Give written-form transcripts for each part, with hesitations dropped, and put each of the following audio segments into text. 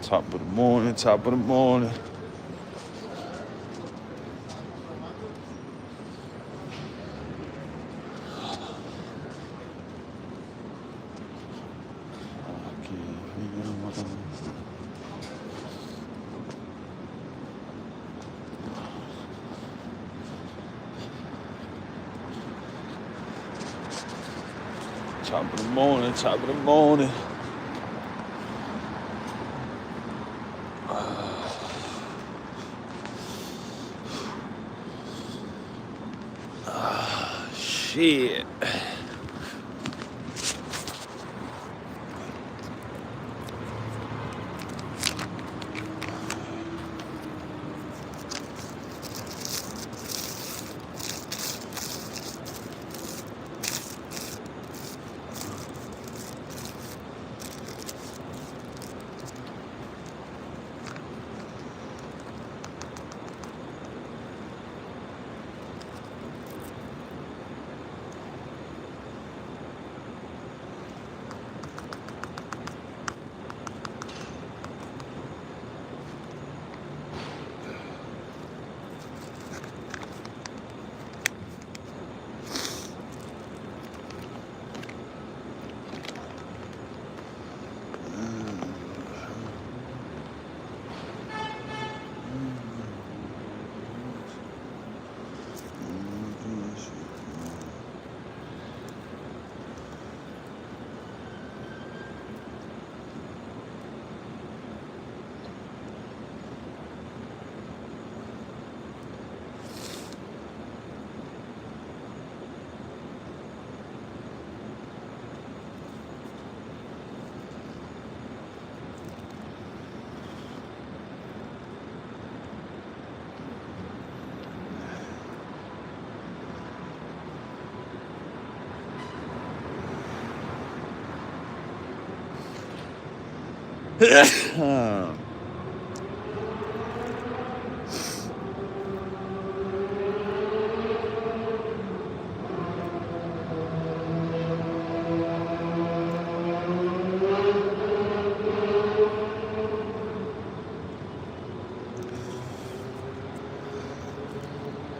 Top of the morning, top of the morning. Top of the morning, top of the morning. Shit.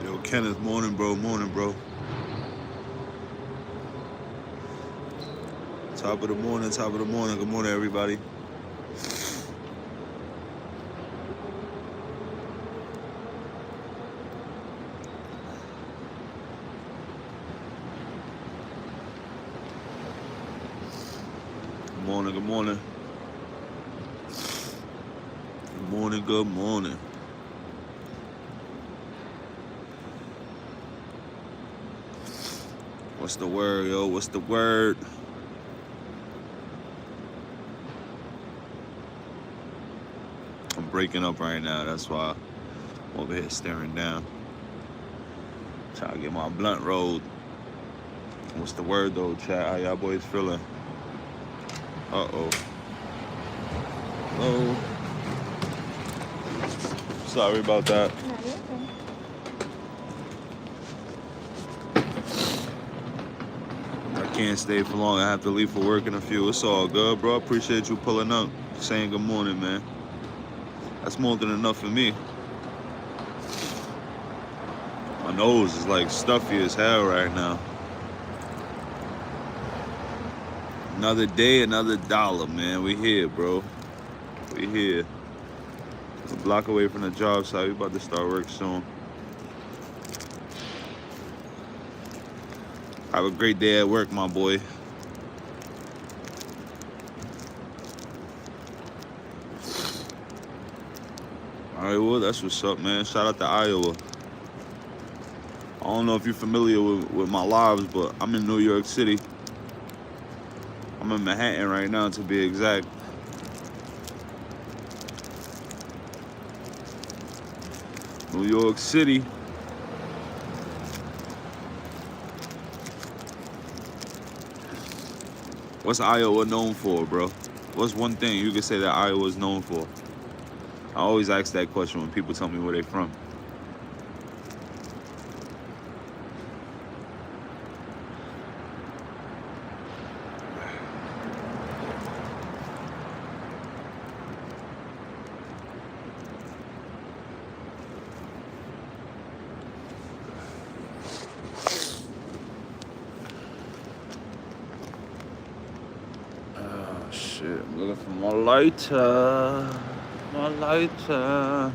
Yo, Kenneth, morning, bro, morning, bro. Top of the morning, top of the morning. Good morning, everybody. Good morning, good morning. Good morning, good morning. What's the word, yo? What's the word? I'm breaking up right now. That's why I'm over here staring down. Trying to get my blunt rolled. What's the word, though, chat? How y'all boys feeling? Uh-oh. Hello? Sorry about that. I can't stay for long. I have to leave for work in a few. It's all good, bro. Appreciate you pulling up, saying good morning, man. That's more than enough for me. My nose is like stuffy as hell right now. Another day, another dollar, man. We here, bro. We here. A block away from the job site. We about to start work soon. Have a great day at work, my boy. Iowa, that's what's up, man. Shout out to Iowa. I don't know if you're familiar with my lives, but I'm in New York City. I'm in Manhattan right now, to be exact. New York City. What's Iowa known for, bro? What's one thing you could say that Iowa is known for? I always ask that question when people tell me where they're from. Shit, I'm looking for my lighter. My lighter.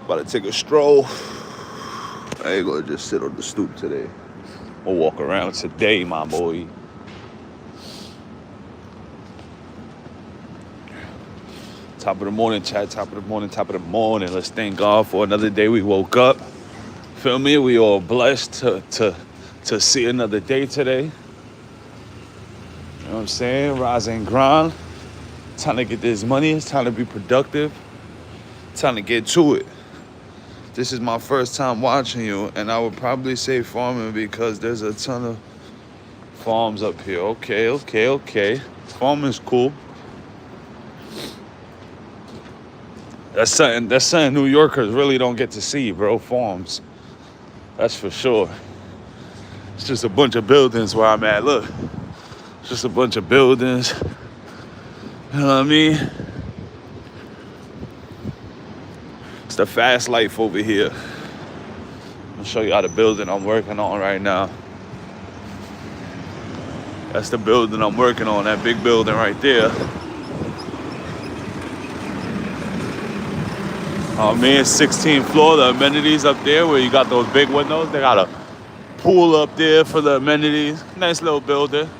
About to take a stroll. I ain't gonna just sit on the stoop today. I'll walk around today, my boy. Top of the morning, chat. Top of the morning, top of the morning. Let's thank God for another day we woke up. Feel me? We all blessed to see another day today. You know what I'm saying? Rise and grind. Time to get this money. It's time to be productive. Time to get to it. This is my first time watching you, and I would probably say farming because there's a ton of farms up here. Okay. Farming's cool. That's something New Yorkers really don't get to see, bro. Farms. That's for sure. It's just a bunch of buildings where I'm at. Look. It's just a bunch of buildings. You know what I mean? It's the fast life over here. I'll show you how the building I'm working on right now. That's the building I'm working on, that big building right there. Oh man, 16th floor, the amenities up there where you got those big windows. They got a pool up there for the amenities. Nice little building.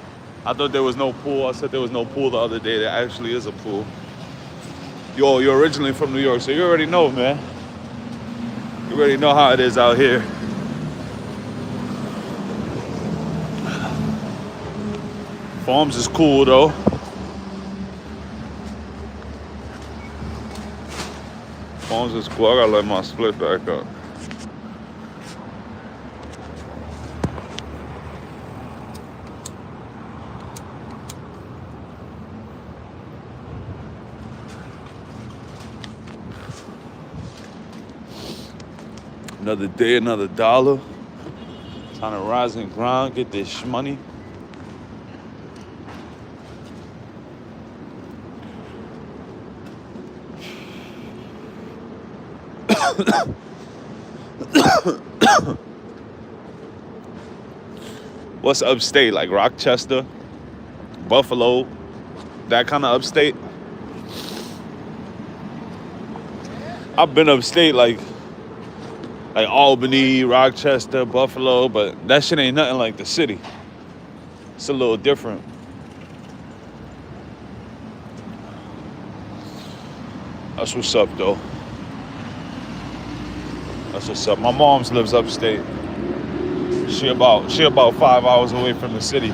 I thought there was no pool. I said there was no pool the other day. There actually is a pool. Yo, you're originally from New York, so you already know, man. You already know how it is out here. Farms is cool, though. Farms is cool. I gotta let my split back up. Another day, another dollar. Trying to rise and grind, get this money. What's upstate? Like Rochester, Buffalo, that kind of upstate? I've been upstate like Albany, Rochester, Buffalo, but that shit ain't nothing like the city. It's a little different. That's what's up, though. That's what's up. My mom's lives upstate. She about 5 hours away from the city.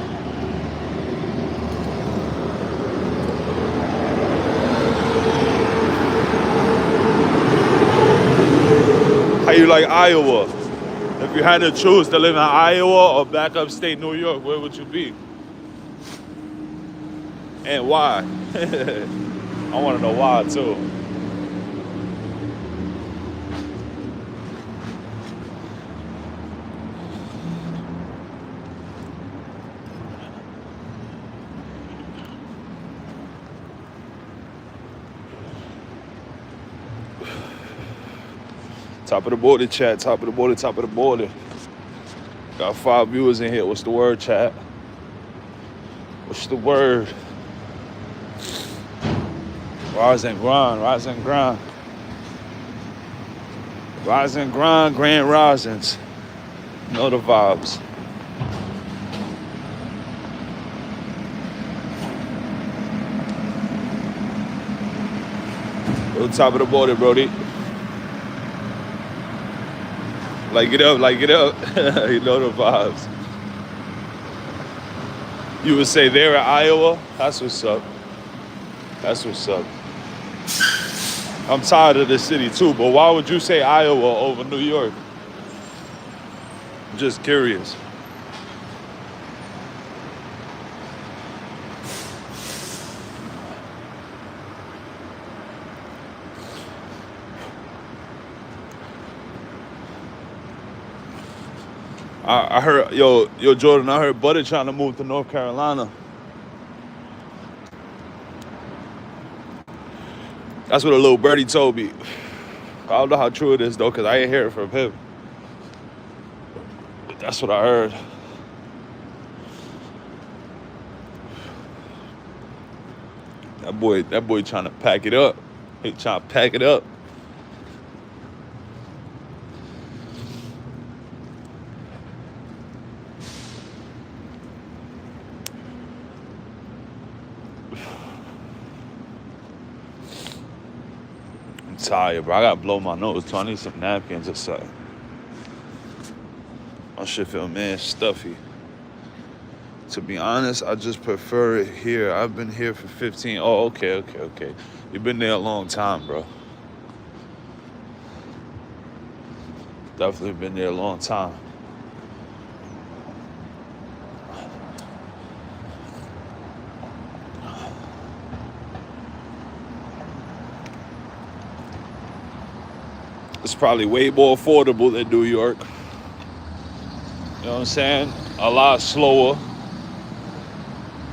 How you like Iowa? If you had to choose to live in Iowa or back upstate New York, where would you be? And why? I want to know why, too. Top of the border, chat. Top of the border, top of the border. Got 5 viewers in here. What's the word, chat? What's the word? Rise and grind, rise and grind. Rise and grind, grand risings. Know the vibes. Go to the top of the border, Brody. Like it up, like it up. You know the vibes. You would say they're in Iowa? That's what's up. That's what's up. I'm tired of this city too, but why would you say Iowa over New York? I'm just curious. I heard, yo, Jordan, I heard Buddy trying to move to North Carolina. That's what a little birdie told me. I don't know how true it is, though, because I ain't hear it from him. But that's what I heard. That boy trying to pack it up. He trying to pack it up. I'm tired, bro. I gotta blow my nose, so I need some napkins or something. My shit feel mad stuffy. To be honest, I just prefer it here. I've been here for 15. Oh, okay. You've been there a long time, bro. Definitely been there a long time. It's probably way more affordable than New York. You know what I'm saying? A lot slower.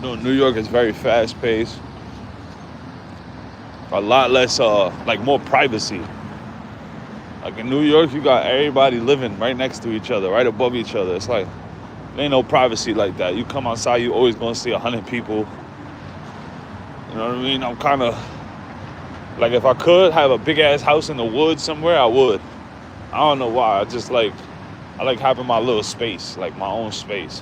New York is very fast paced. A lot less, like more privacy. Like in New York, you got everybody living right next to each other, right above each other. It's like, there ain't no privacy like that. You come outside, you always gonna see 100 people. You know what I mean? I'm kind of, like if I could have a big ass house in the woods somewhere, I would. I don't know why, I like having my little space, like my own space.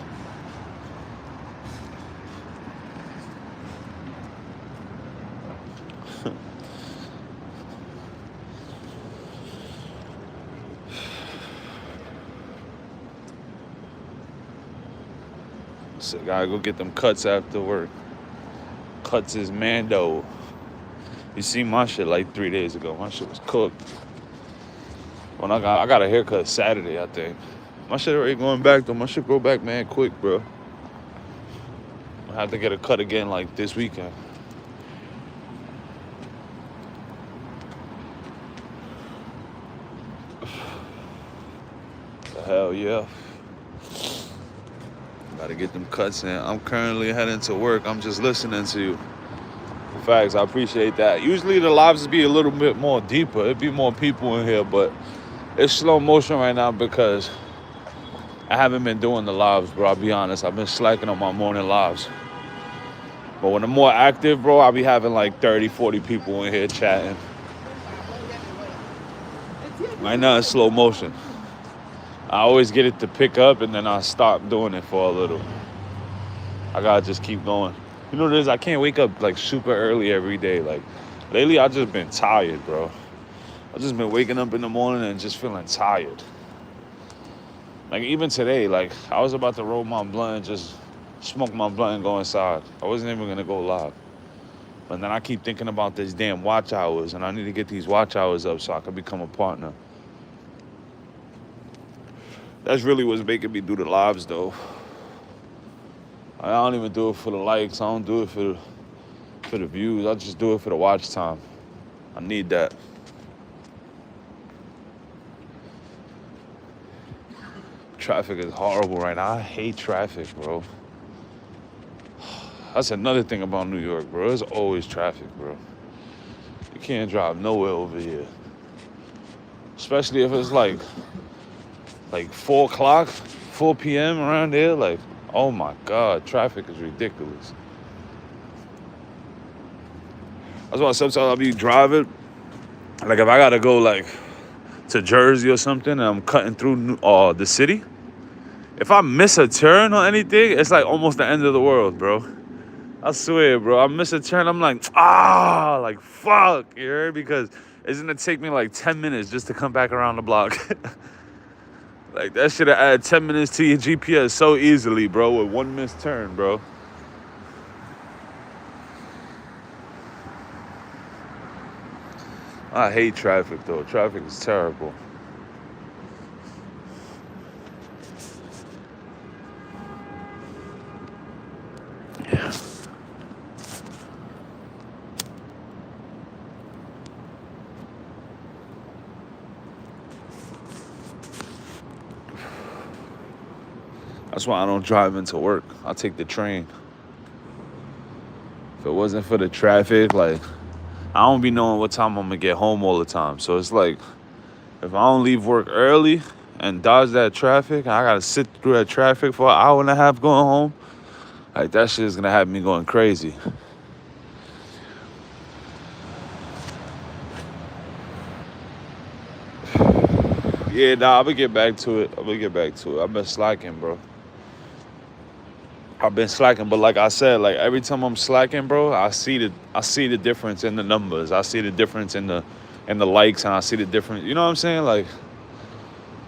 So gotta go get them cuts after work. Cuts is Mando. You see my shit like 3 days ago. My shit was cooked. When I got a haircut Saturday, I think. My shit already going back though. My shit go back man quick, bro. I have to get a cut again like this weekend. Hell yeah. Gotta get them cuts in. I'm currently heading to work. I'm just listening to you. Facts, I appreciate that. Usually the lives be a little bit more deeper. It'd be more people in here, but it's slow motion right now because I haven't been doing the lives, bro. I'll be honest. I've been slacking on my morning lives. But when I'm more active, bro, I'll be having like 30, 40 people in here chatting. Right now it's slow motion. I always get it to pick up and then I stop doing it for a little. I gotta just keep going. You know what it is? I can't wake up like super early every day. Like lately I just been tired, bro. I just been waking up in the morning and just feeling tired. Like even today, like I was about to roll my blunt and just smoke my blunt and go inside. I wasn't even gonna go live. But then I keep thinking about these damn watch hours and I need to get these watch hours up so I can become a partner. That's really what's making me do the lives though. I don't even do it for the likes. I don't do it for the views. I just do it for the watch time. I need that. Traffic is horrible right now. I hate traffic, bro. That's another thing about New York, bro. There's always traffic, bro. You can't drive nowhere over here. Especially if it's like 4 o'clock, 4 p.m. around there. Like, oh my God, traffic is ridiculous. That's why sometimes I'll be driving. Like if I gotta go like to Jersey or something and I'm cutting through the city, if I miss a turn or anything, it's like almost the end of the world, bro. I swear, bro. I miss a turn, I'm like, like fuck, you heard? Because it's gonna take me like 10 minutes just to come back around the block. Like that should have added 10 minutes to your GPS so easily, bro, with one missed turn, bro. I hate traffic though. Traffic is terrible. Yeah. That's why I don't drive into work. I take the train. If it wasn't for the traffic, like, I don't be knowing what time I'm gonna get home all the time. So it's like, if I don't leave work early and dodge that traffic, and I gotta sit through that traffic for an hour and a half going home, like, that shit is gonna have me going crazy. Yeah, nah, I'm gonna get back to it. I've been slacking, bro. But like I said, like every time I'm slacking, bro, I see the difference in the numbers. I see the difference in the likes, and I see the difference. You know what I'm saying? Like,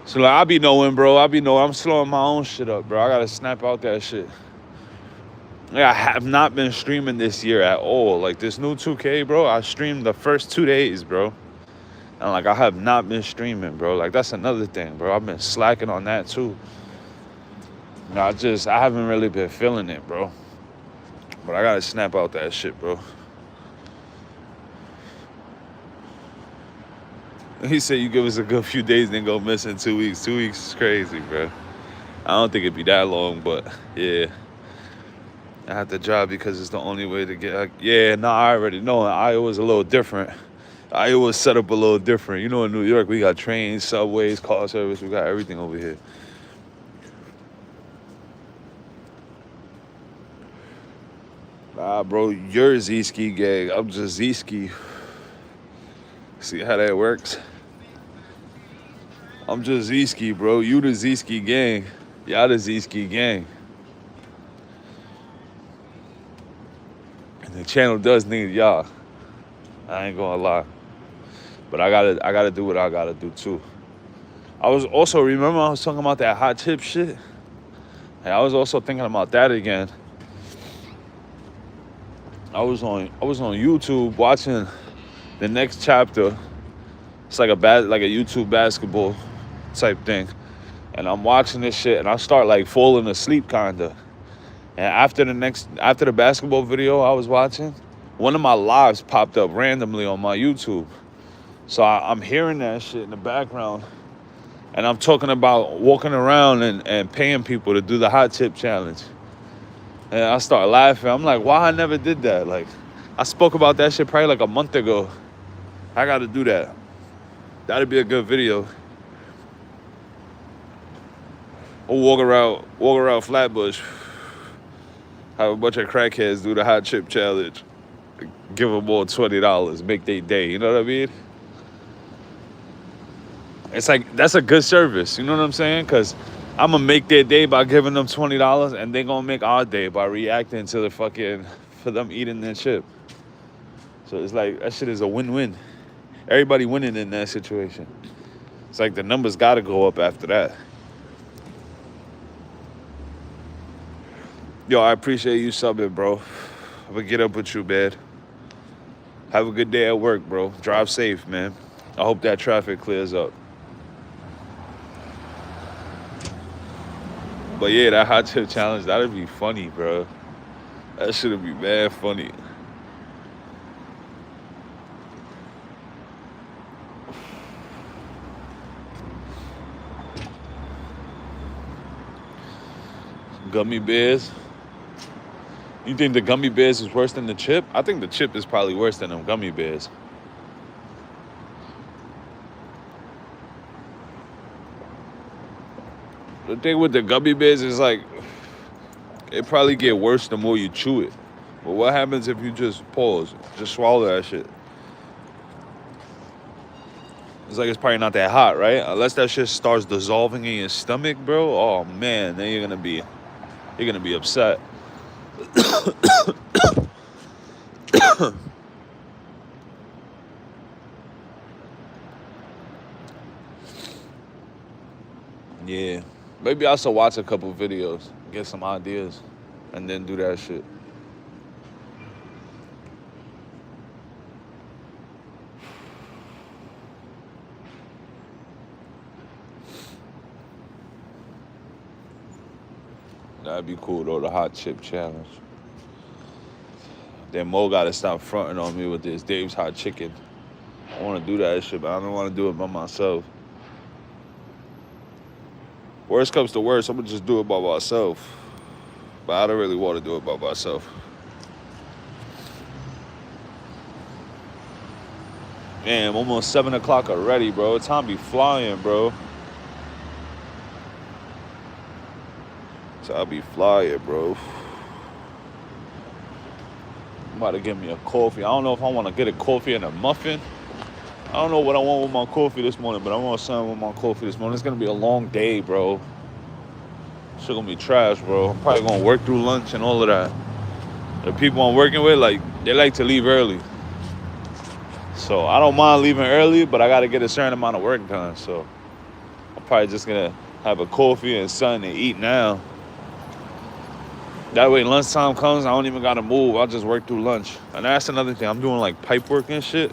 so like I be knowing, bro. I'm slowing my own shit up, bro. I gotta snap out that shit. Yeah, I have not been streaming this year at all. Like this new 2K, bro. I streamed the first 2 days, bro. And like I have not been streaming, bro. Like that's another thing, bro. I've been slacking on that too. I haven't really been feeling it, bro. But I gotta snap out that shit, bro. He said you give us a good few days, then go missing 2 weeks. 2 weeks is crazy, bro. I don't think it'd be that long, but yeah. I have to drive because it's the only way to get. I already know. Iowa's a little different. Iowa's set up a little different. You know, in New York, we got trains, subways, car service. We got everything over here. Nah, bro, you're ZsKiie gang. I'm just ZsKiie. See how that works? I'm just ZsKiie, bro. You the ZsKiie gang. Y'all the ZsKiie gang. And the channel does need y'all. I ain't gonna lie. But I gotta do what I gotta do too. I was talking about that hot chip shit? And I was also thinking about that again. I was on YouTube watching the next chapter. It's like a YouTube basketball type thing. And I'm watching this shit and I start like falling asleep kinda. And after the basketball video I was watching, one of my lives popped up randomly on my YouTube. So I'm hearing that shit in the background. And I'm talking about walking around and paying people to do the hot chip challenge. And I start laughing. I'm like, why I never did that? Like, I spoke about that shit probably like a month ago. I gotta do that. That'd be a good video. Or walk around Flatbush. Have a bunch of crackheads do the hot chip challenge. Give them all $20, make their day. You know what I mean? It's like, that's a good service. You know what I'm saying? Because I'm going to make their day by giving them $20, and they're going to make our day by reacting to for them eating their chip. So it's like, that shit is a win-win. Everybody winning in that situation. It's like the numbers got to go up after that. Yo, I appreciate you subbing, bro. I'm going to get up with you, man. Have a good day at work, bro. Drive safe, man. I hope that traffic clears up. But yeah, that hot chip challenge, that'd be funny, bro. That should've be mad funny. Gummy bears. You think the gummy bears is worse than the chip? I think the chip is probably worse than them gummy bears. The thing with the gummy bears is like, it probably get worse the more you chew it. But what happens if you just pause, just swallow that shit? It's like it's probably not that hot, right? Unless that shit starts dissolving in your stomach, bro. Oh man, then you're gonna be upset. Yeah. Maybe I should watch a couple videos, get some ideas, and then do that shit. That'd be cool though, the hot chip challenge. Then Mo gotta stop fronting on me with this Dave's Hot Chicken. I wanna do that shit, but I don't wanna do it by myself. Worst comes to worst, I'm gonna just do it by myself. But I don't really want to do it by myself. Damn, almost 7 o'clock already, bro. Time be flying, bro. Time be flying, bro. I'm about to get me a coffee. I don't know if I want to get a coffee and a muffin. I don't know what I want with my coffee this morning, but I want something with my coffee this morning. It's going to be a long day, bro. It's going to be trash, bro. I'm probably going to work through lunch and all of that. The people I'm working with, like, they like to leave early. So I don't mind leaving early, but I got to get a certain amount of work done. So I'm probably just going to have a coffee and something to eat now. That way lunchtime comes, I don't even got to move. I'll just work through lunch. And that's another thing. I'm doing like pipe work and shit.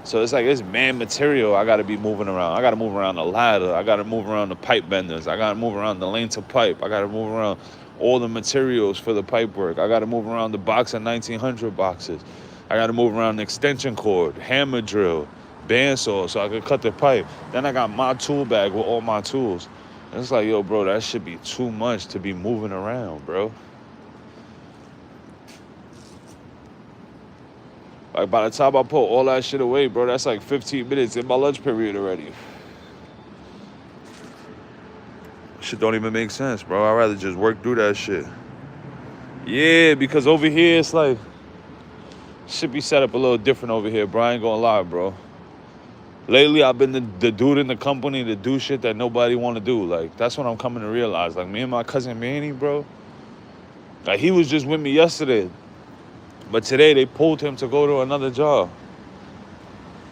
So it's like it's man material I got to be moving around. I got to move around the ladder. I got to move around the pipe benders. I got to move around the length of pipe. I got to move around all the materials for the pipe work. I got to move around the box of 1900 boxes. I got to move around the extension cord, hammer drill, bandsaw so I could cut the pipe. Then I got my tool bag with all my tools. And it's like, yo, bro, that should be too much to be moving around, bro. Like, by the time I put all that shit away, bro, that's like 15 minutes in my lunch period already. Shit don't even make sense, bro. I'd rather just work through that shit. Yeah, because over here, it's like, should be set up a little different over here, bro. I ain't gonna lie, bro. Lately, I've been the dude in the company to do shit that nobody want to do. Like, that's what I'm coming to realize. Like, me and my cousin Manny, bro, like, he was just with me yesterday. But today, they pulled him to go to another job.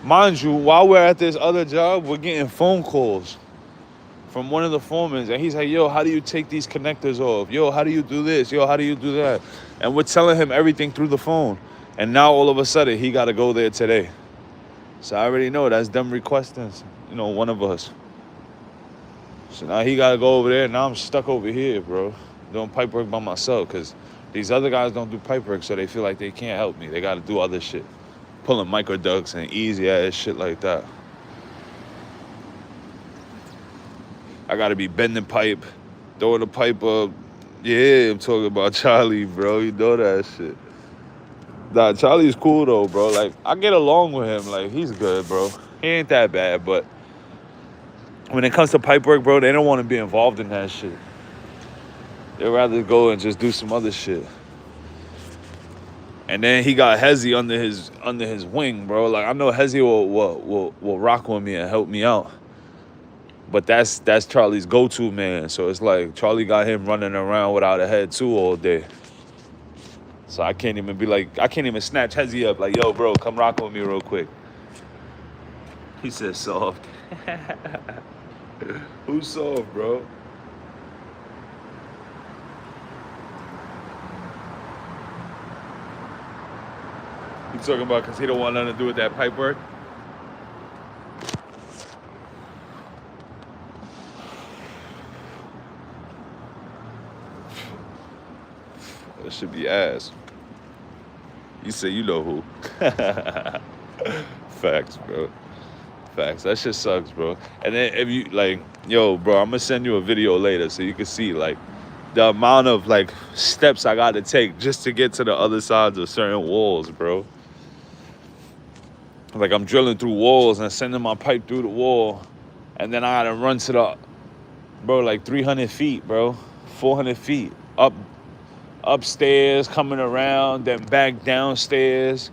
Mind you, while we're at this other job, we're getting phone calls from one of the foremen. And he's like, yo, how do you take these connectors off? Yo, how do you do this? Yo, how do you do that? And we're telling him everything through the phone. And now, all of a sudden, he got to go there today. So I already know that's them requesting, one of us. So now he got to go over there. Now I'm stuck over here, bro, doing pipe work by myself because these other guys don't do pipe work, so they feel like they can't help me. They got to do other shit. Pulling micro ducts and easy ass shit like that. I got to be bending pipe, throwing the pipe up. Yeah, I'm talking about Charlie, bro. You know that shit. Nah, Charlie's cool, though, bro. Like, I get along with him. Like, he's good, bro. He ain't that bad, but when it comes to pipe work, bro, they don't want to be involved in that shit. They'd rather go and just do some other shit. And then he got Hezzy under his wing, bro. Like, I know Hezzy will rock with me and help me out. But that's Charlie's go-to man. So it's like Charlie got him running around without a head too all day. So I can't even snatch Hezzy up like, yo, bro, come rock with me real quick. He said soft. Who's soft, bro? You talking about because he don't want nothing to do with that pipe work? That should be ass. You say you know who. Facts, bro. Facts. That shit sucks, bro. And then if you, like, yo, bro, I'm going to send you a video later so you can see, like, the amount of, like, steps I got to take just to get to the other sides of certain walls, bro. Like, I'm drilling through walls and sending my pipe through the wall. And then I got to run to the, bro, like 300 feet, bro. 400 feet. Upstairs, coming around, then back downstairs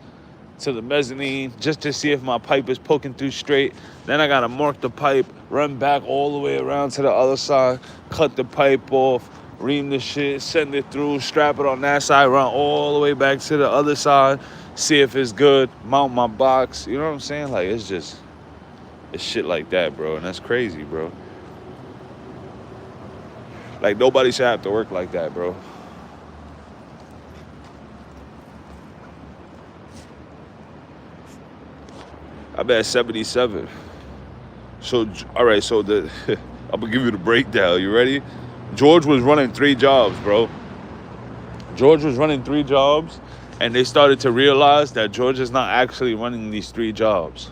to the mezzanine just to see if my pipe is poking through straight. Then I got to mark the pipe, run back all the way around to the other side, cut the pipe off, ream the shit, send it through, strap it on that side, run all the way back to the other side, see if it's good, mount my box. You know what I'm saying? Like, it's shit like that, bro. And that's crazy, bro. Like, nobody should have to work like that, bro. I'm at 77. So, all right, so I'm going to give you the breakdown. You ready? George was running 3 jobs, bro. George was running 3 jobs, and they started to realize that George is not actually running these 3 jobs.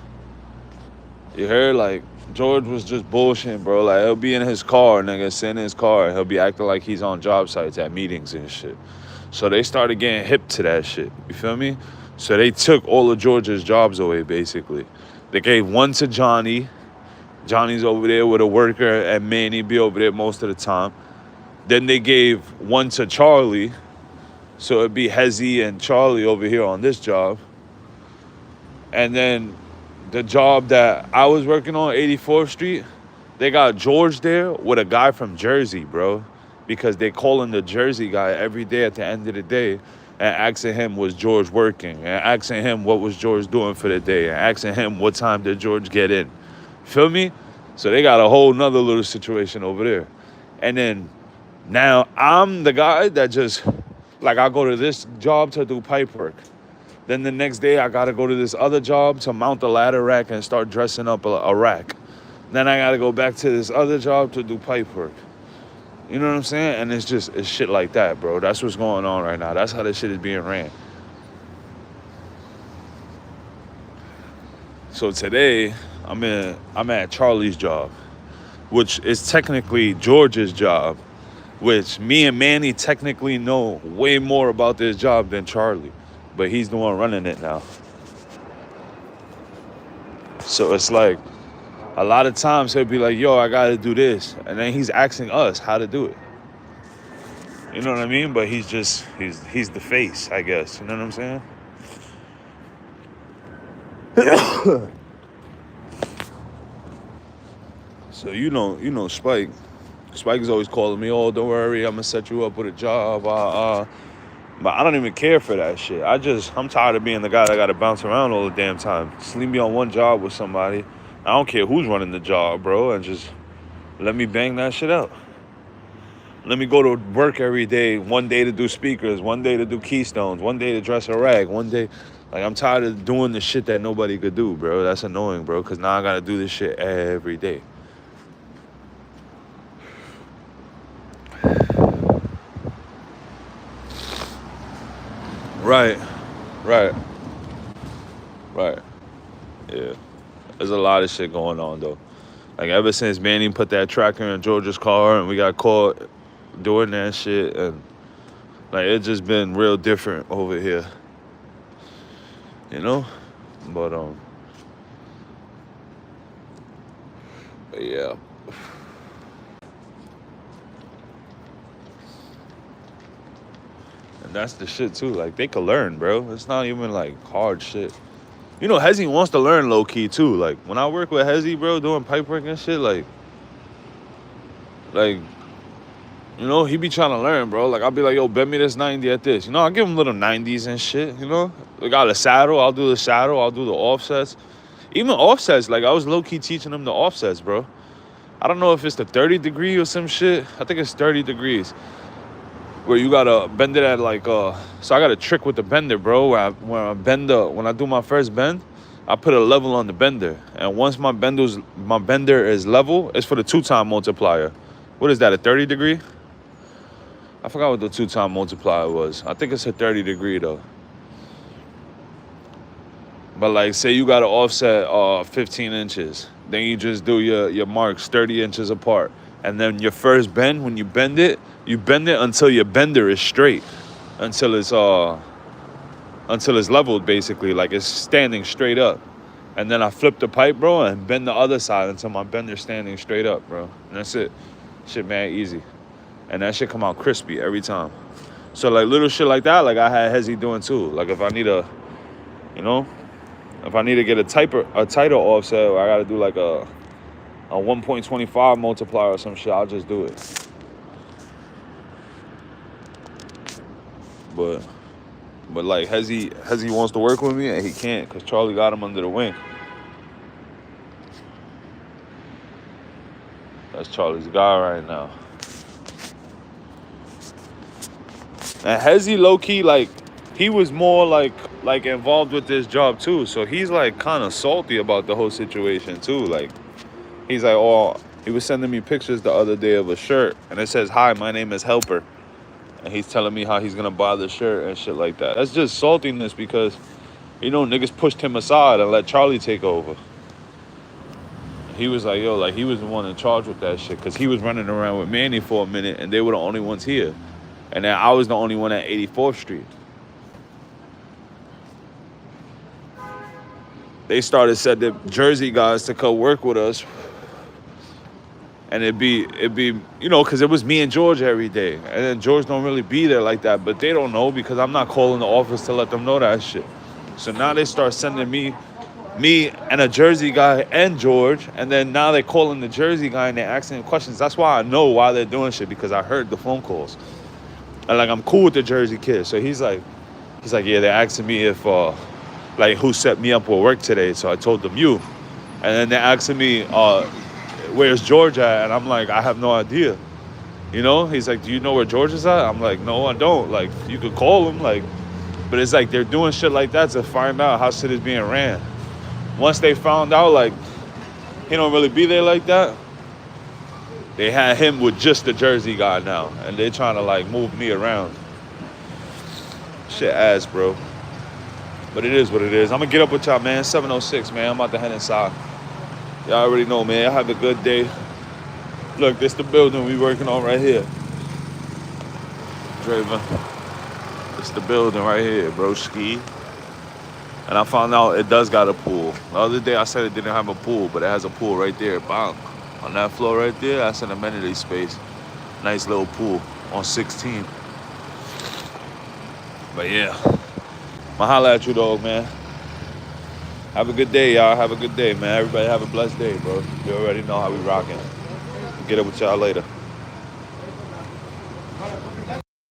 You heard? Like, George was just bullshitting, bro. Like, he'll be in his car, nigga, sitting in his car, and he'll be acting like he's on job sites at meetings and shit. So they started getting hip to that shit. You feel me? So they took all of George's jobs away, basically. They gave one to Johnny. Johnny's over there with a worker, and Manny be over there most of the time. Then they gave one to Charlie. So it'd be Hezzy and Charlie over here on this job. And then the job that I was working on, 84th Street, they got George there with a guy from Jersey, bro. Because they calling the Jersey guy every day at the end of the day and asking him, was George working? And asking him, what was George doing for the day? And asking him, what time did George get in? Feel me? So they got a whole nother little situation over there. And then now I'm the guy that just, like, I go to this job to do pipe work. Then the next day I gotta go to this other job to mount the ladder rack and start dressing up a rack. Then I gotta go back to this other job to do pipe work. You know what I'm saying? And it's shit like that, bro. That's what's going on right now. That's how this shit is being ran. So today I'm at Charlie's job, which is technically George's job, which me and Manny technically know way more about this job than Charlie. But he's the one running it now. So it's like, a lot of times he'll be like, yo, I gotta do this. And then he's asking us how to do it. You know what I mean? But he's the face, I guess. You know what I'm saying? So you know Spike. Spike is always calling me, oh, don't worry, I'm gonna set you up with a job. But I don't even care for that shit. I'm tired of being the guy that got to bounce around all the damn time. Just leave me on one job with somebody. I don't care who's running the job, bro, and just let me bang that shit out. Let me go to work every day, one day to do speakers, one day to do keystones, one day to dress a rag, one day. Like, I'm tired of doing the shit that nobody could do, bro. That's annoying, bro, because now I got to do this shit every day. Right. Yeah. There's a lot of shit going on, though. Like, ever since Manny put that tracker in George's car and we got caught doing that shit, and, like, it's just been real different over here. You know? But yeah. And that's the shit, too. Like, they could learn, bro. It's not even, like, hard shit. You know, Hezzy wants to learn low-key, too. Like, when I work with Hezzy, bro, doing pipe work and shit, like, you know, he be trying to learn, bro. Like, I'll be like, yo, bet me this 90 at this. You know, I'll give him little 90s and shit, you know? I got a saddle. I'll do the saddle. I'll do the offsets. Even offsets, like, I was low-key teaching him the offsets, bro. I don't know if it's the 30 degree or some shit. I think it's 30 degrees. Where you gotta bend it at, like, so I got a trick with the bender, bro. When I do my first bend, I put a level on the bender. And once my bender is level, it's for the 2-time multiplier. What is that, a 30 degree? I forgot what the 2-time multiplier was. I think it's a 30 degree, though. But, like, say you got to offset 15 inches. Then you just do your marks 30 inches apart. And then your first bend, when you bend it until your bender is straight. Until it's leveled, basically. Like, it's standing straight up. And then I flip the pipe, bro, and bend the other side until my bender's standing straight up, bro. And that's it. Shit, man, easy. And that shit come out crispy every time. So, like, little shit like that, like, I had Hezzy doing, too. Like, if I need to get a tighter offset, or I got to do, like, a 1.25 multiplier or some shit, I'll just do it. But like, Hezzy wants to work with me, and he can't, because Charlie got him under the wing. That's Charlie's guy right now. And Hezzy, low-key, like, he was more, like involved with this job, too. So he's, like, kind of salty about the whole situation, too. Like, he's like, oh, he was sending me pictures the other day of a shirt, and it says, hi, my name is Helper. And he's telling me how he's going to buy the shirt and shit like that. That's just saltiness because, you know, niggas pushed him aside and let Charlie take over. He was like, yo, like he was the one in charge with that shit because he was running around with Manny for a minute and they were the only ones here. And then I was the only one at 84th Street. They started sending Jersey guys to come work with us. And it'd be, you know, because it was me and George every day. And then George don't really be there like that. But they don't know because I'm not calling the office to let them know that shit. So now they start sending me and a Jersey guy and George. And then now they're calling the Jersey guy and they're asking him questions. That's why I know why they're doing shit, because I heard the phone calls. And like, I'm cool with the Jersey kid. So he's like, yeah, they're asking me if, like, who set me up for work today. So I told them you. And then they're asking me, where's George at? And I'm like, I have no idea. You know? He's like, do you know where George is at? I'm like, no, I don't. Like, you could call him. Like, but it's like they're doing shit like that to find out how shit is being ran. Once they found out, like, he don't really be there like that, they had him with just the Jersey guy now. And they're trying to, like, move me around. Shit ass, bro. But it is what it is. I'm gonna get up with y'all, man. 7:06, man. I'm about to head inside. Y'all already know, man. Y'all have a good day. Look, this the building we working on right here. Draven. It's the building right here, bro. ZsKiie. And I found out it does got a pool. The other day I said it didn't have a pool, but it has a pool right there. Bang. On that floor right there, that's an amenity space. Nice little pool on 16. But yeah. I'ma holla at you, dog, man. Have a good day, y'all. Have a good day, man. Everybody have a blessed day, bro. You already know how we rocking. Get up with y'all later.